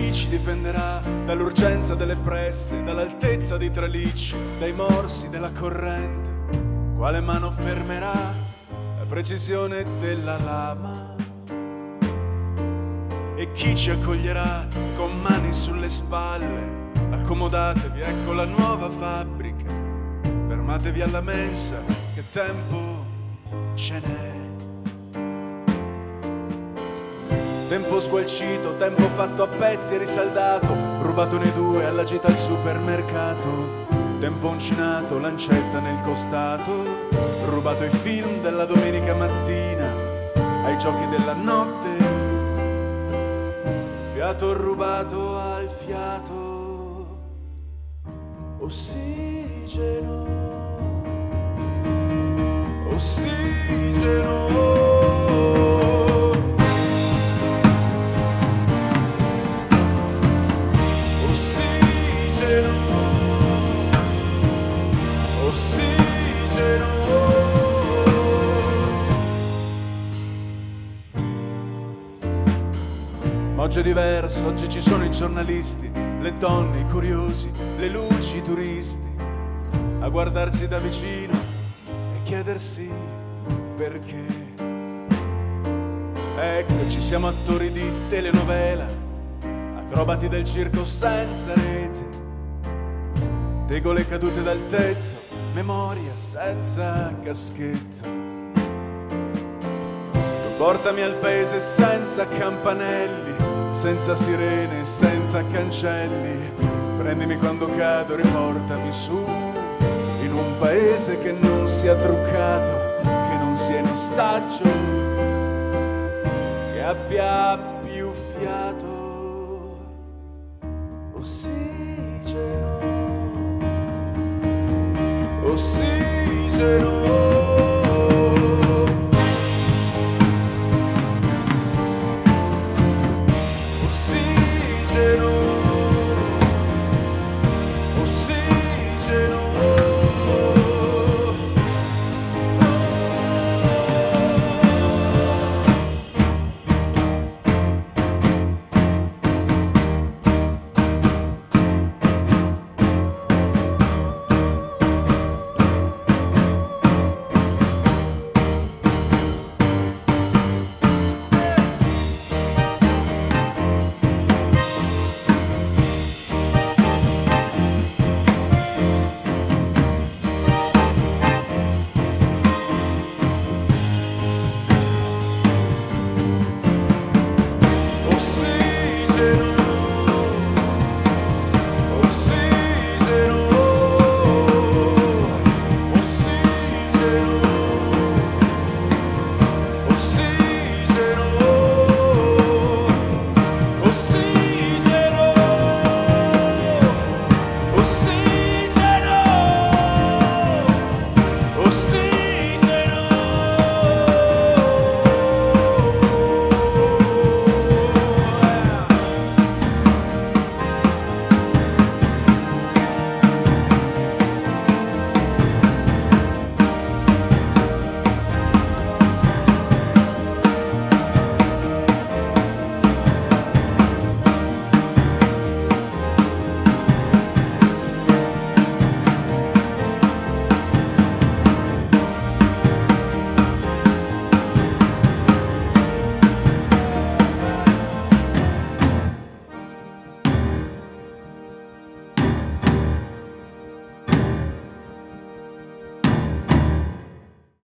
chi ci difenderà dall'urgenza delle presse, dall'altezza dei tralicci, dai morsi della corrente? Quale mano fermerà la precisione della lama? E chi ci accoglierà con mani sulle spalle? Accomodatevi, ecco la nuova fabbrica. Fermatevi alla mensa, che tempo ce n'è. Tempo sgualcito, tempo fatto a pezzi e risaldato, rubato nei due alla gita al supermercato. Tempo uncinato, lancetta nel costato, rubato i film della domenica mattina ai giochi della notte. Fiato rubato al fiato. Ossigeno, ossigeno. Oggi è diverso, oggi ci sono i giornalisti, le donne, i curiosi, le luci, i turisti, a guardarsi da vicino e chiedersi perché. Eccoci, siamo attori di telenovela, acrobati del circo senza rete, tegole cadute dal tetto, memoria senza caschetto. Portami al paese senza campanelli, senza sirene, senza cancelli. Prendimi quando cado, riportami su, in un paese che non sia truccato, che non sia in ostaggio, che abbia più fiato. Ossigeno, ossigeno.